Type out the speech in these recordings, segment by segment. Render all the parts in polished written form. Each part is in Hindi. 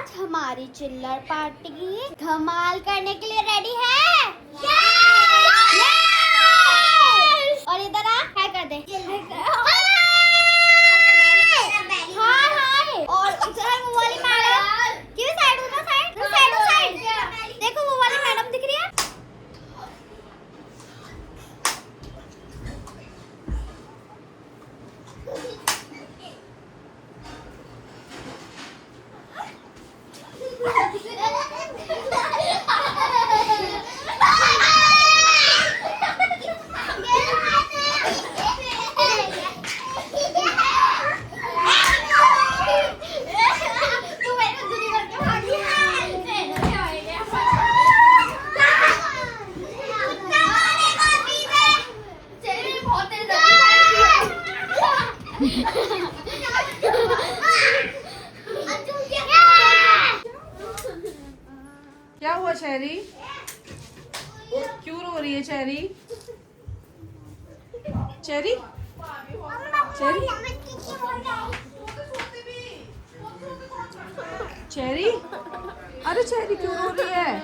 आज हमारी चिल्लर पार्टी धमाल करने के लिए रेडी है। और इधर आ, हाय कर दे। हाय हाय। और इधर वो वाली मैडम किस साइड हो ना, साइड देखो वो वाली मैडम दिख रही है। क्या हुआ चेरी? क्यों रो रही है चेरी? चेरी चेरी, अरे चेरी क्यों रो रही है?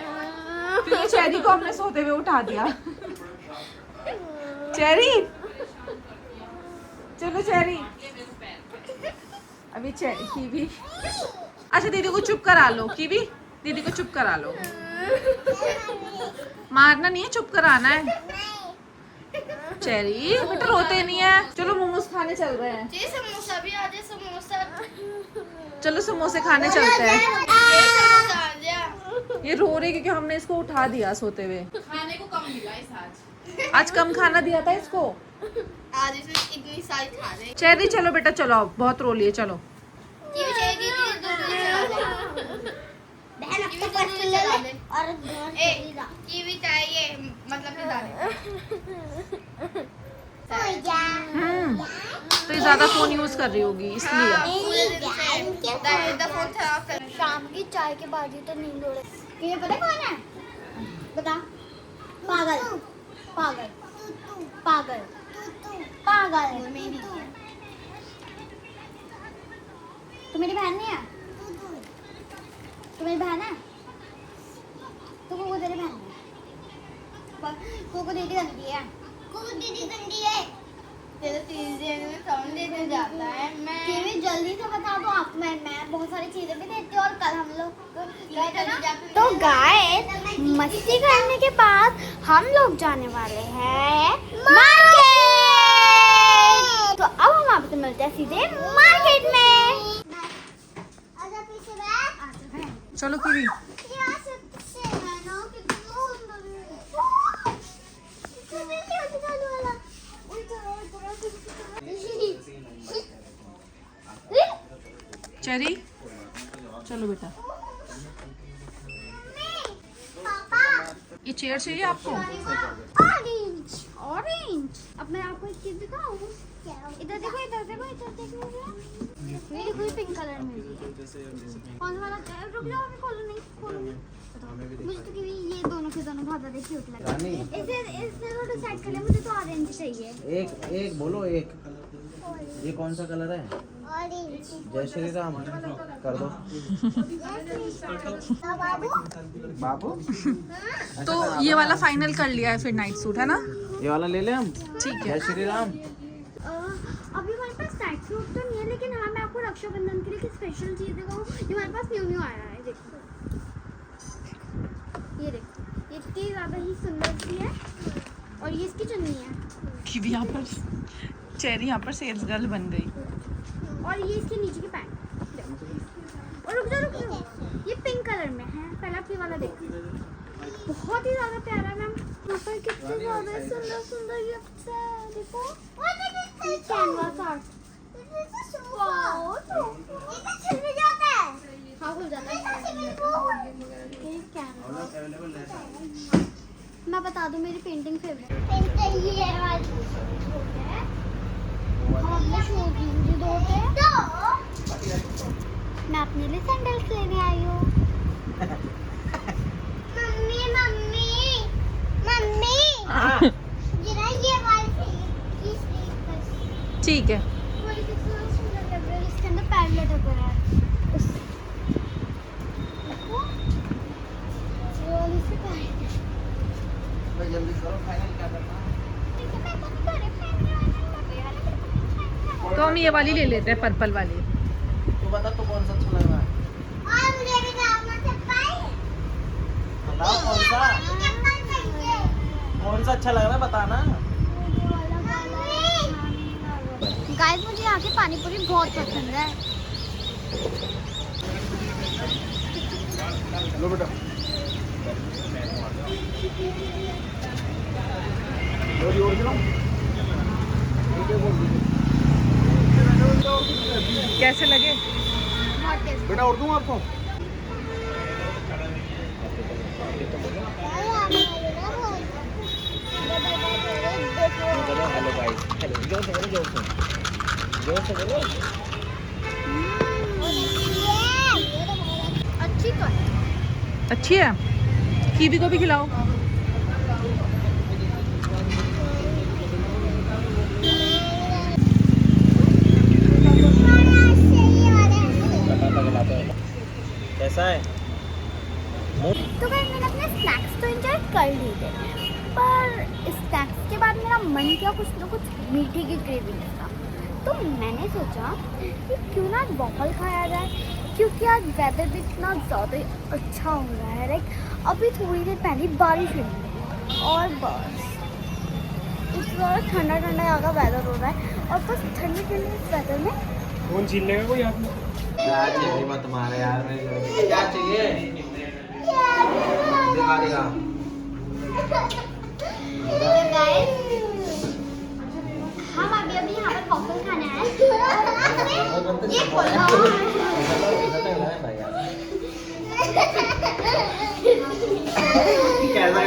क्योंकि चेरी को हमने सोते हुए उठा दिया। चेरी चलो चेरी, अभी कीवी, अच्छा दीदी को चुप करा लो। कीवी दीदी को चुप करा लो, मारना नहीं है, चुप कराना है। चेरी बेटा रोते नहीं है। चलो मोमोज खाने चल रहे हैं। समोसा भी आ जाए, समोसा। चलो समोसे खाने चलते हैं। समोसा आ जा। ये रो रही क्योंकि हमने इसको उठा दिया सोते हुए। खाने को कम मिला इस आज कम खाना दिया था इसको। आज इसने इतनी सारी खा ली। चेरी चलो बेटा, चलो अब बहुत रो लिए, चलो। कीवी चाहिए, मतलब तो ये ज्यादा फोन यूज कर रही होगी इसलिए। शाम की चाय के बाद ही तो नींद उड़े। ये पता कौन है? बता। पागल पागल पागल पागल। तू मेरी बहन नहीं है? तू मेरी बहन है? तो वो तेरी बहन है? को दीदी गंदी है। दीदी गंदी है। तेरे तीन में साउंड देने जाता है। मैं जल्दी से बता दो आप। मैं बहुत सारी चीजें भी देती हूँ। और कल हम लोग तो गाइस मस्ती करने के बाद हम लोग जाने वाले हैं मार्केट। तो अब हम आपसे मिलते हैं सीधे मार्केट में। चलो कीवी। चेरी चलो बेटा। ये चेयर चाहिए आपको? Orange orange. अब मैं आपको एक चीज दिखाऊं। इधर देखो, इधर देखो, इधर देखो। ये देखो, ये पिंक कलर में कौन वाला? रुक जाओ, अभी खोलो नहीं, खोलो नहीं। मुझे तो ये दोनों के दोनों बहुत ज्यादा क्यूट लग रहे हैं। इसे तो डिसाइड कर ले, मुझे तो ऑरेंज चाहिए। एक बोलो। एक ये कौन सा कलर है? ऑरेंज। जय श्री राम कर दो बाबू। तो ये वाला फाइनल कर लिया है फिर, नाइट सूट है ना? ये वाला ले ले हम। ठीक है। जय श्री राम। अभी हमारे पास नाइट सूट तो नहीं है, लेकिन हाँ मैं आपको रक्षाबंधन के लिए कुछ स्पेशल चीज दिखाऊं। ये हमारे पास न्यू आया है। देखो, ये देखो, ये इतनी ज्यादा ही सुंदर सी है। और ये इसकी चुन्नी है। कीवी यहाँ पर, चेरी यहाँ पर सेल्स गर्ल बन गई। और ये इसके नीचे की पैंट। और रुक जाओ, ये पिंक कलर में है। पहले आप ये वाला देखो, बहुत ही ज्यादा प्यारा है मैम। यहाँ पर कितने ज्यादा सुंदर सुंदर गिफ्ट्स है। देखो, ये कैनवास आर्ट। वाओ, ये छिल भी जाता है। हाँ, खुल जाता है। ये कैनवास। मैं बता दूं, मेरी पेंटिंग फेवरेट ये वाली है। हम अपने शूज धोते हैं। मैं अपने लिए सैंडल्स लेने आई हूँ। मम्मी मम्मी मम्मी जरा ये वाली ठीक है। इसके अंदर पैर लटक रहा है। ये वाली ले लेते हैं, पर्पल वाली। तो बता तो कौन सा अच्छा लग रहा है? और मुझे भी जाना चप्पल। बताओ कौन सा अच्छा लग रहा है, बताना। गाइस मुझे यहाँ की पानी पूरी बहुत पसंद है। लो बेटा, कैसे लगे? बहुत टेस्टी। बेटा और दूँ आपको? हेलो गाइस, हेलो, जोर से बोलो, जोर से बोलो। अच्छी तो है। अच्छी है, कीवी को भी खिलाओ। कैसा है? तो गाइस मैंने अपने स्नैक्स तो एंजॉय कर लिए थे, पर स्नैक्स के बाद मेरा मन किया कुछ ना कुछ मीठे की क्रेविंग था। तो मैंने सोचा कि क्यों ना वॉफल खाया जाए, क्योंकि आज वेदर भी इतना ज़्यादा ही अच्छा हो रहा है। लाइक अभी थोड़ी देर पहले बारिश हुई और बस इतना ठंडा ठंडा यहाँ का वेदर हो रहा है, और बस ठंडे ठंडे इस वेदर में कौन छीन लेगा कोई आपने? क्या चाहिए मत तुम्हारे यार, क्या चाहिए? दिखा दिखा। तो गाइस हम अभी यहाँ पर वॉफल खाने आए हैं। ये खोलो। कैसा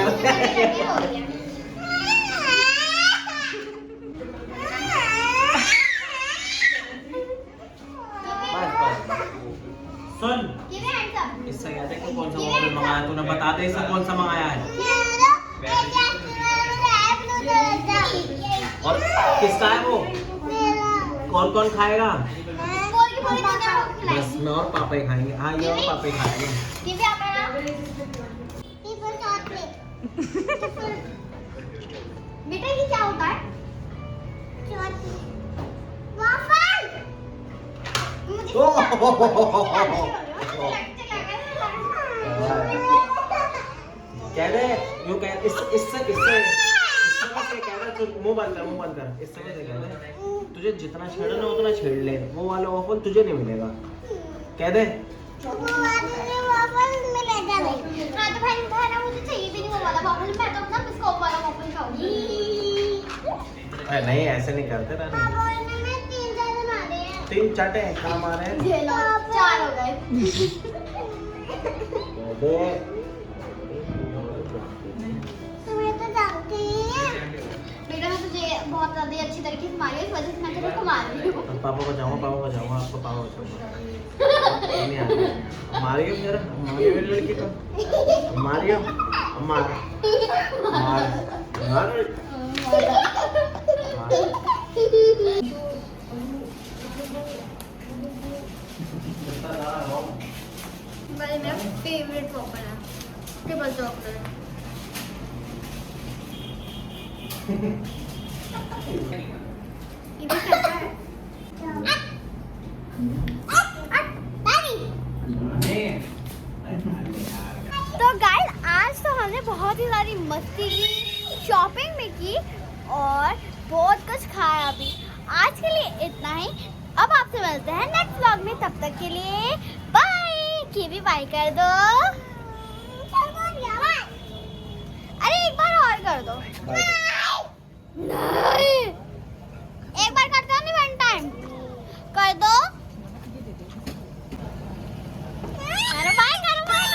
सुन, इससे कहते हैं कौन सा मोबाइल मंगाया तूने, बता दे इससे कौन सा मंगाया है और किसका है वो, कौन कौन खाएगा? बस मैं और पापा ही खाएंगे। हाँ ये और पापा ही खाएंगे। बेटा ये क्या होता है? कह दे यूं कह, इससे कह दे, तू मुंह बंद कर, इससे कैसे कह दे, तुझे जितना छेड़ना उतना छेड़ ले, वो वाला ऑफर तुझे नहीं मिलेगा, कह दे। नहीं ऐसे नहीं करते ना, 3 चाटे काम आ रहे हैं। 4 हो गए। बेटा मैं तुझे बहुत ज्यादा अच्छी तरीके से मारी, इस वजह से मैं तेरे को मार रही हूँ। पापा को जाऊंगा, आपको पापा को जाऊंगा। नहीं आ रहा, मारियो मेरा, मारियो मेरी लड़की को, मारियो, मार मार मार। भाई मेरा फेवरेट वॉफल है, ट्रिपल चॉकलेट। इधर क्या है? तो गाइस आज तो हमने बहुत ही सारी मस्ती की, शॉपिंग भी की और बहुत कुछ खाया भी। आज के लिए इतना ही, अब आपसे मिलते हैं नेक्स्ट व्लॉग में, तब तक के लिए बाय। कीवी बाय कर दो। अरे एक बार और कर दो। नहीं एक बार करते हो नहीं, 1 टाइम कर दो। करो बाय, करो बाय।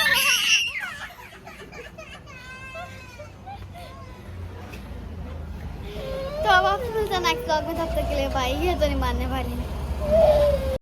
तो अब आपसे मिलते हैं नेक्स्ट व्लॉग में, तब तक के लिए बाय। ये तो नहीं मानने वाली।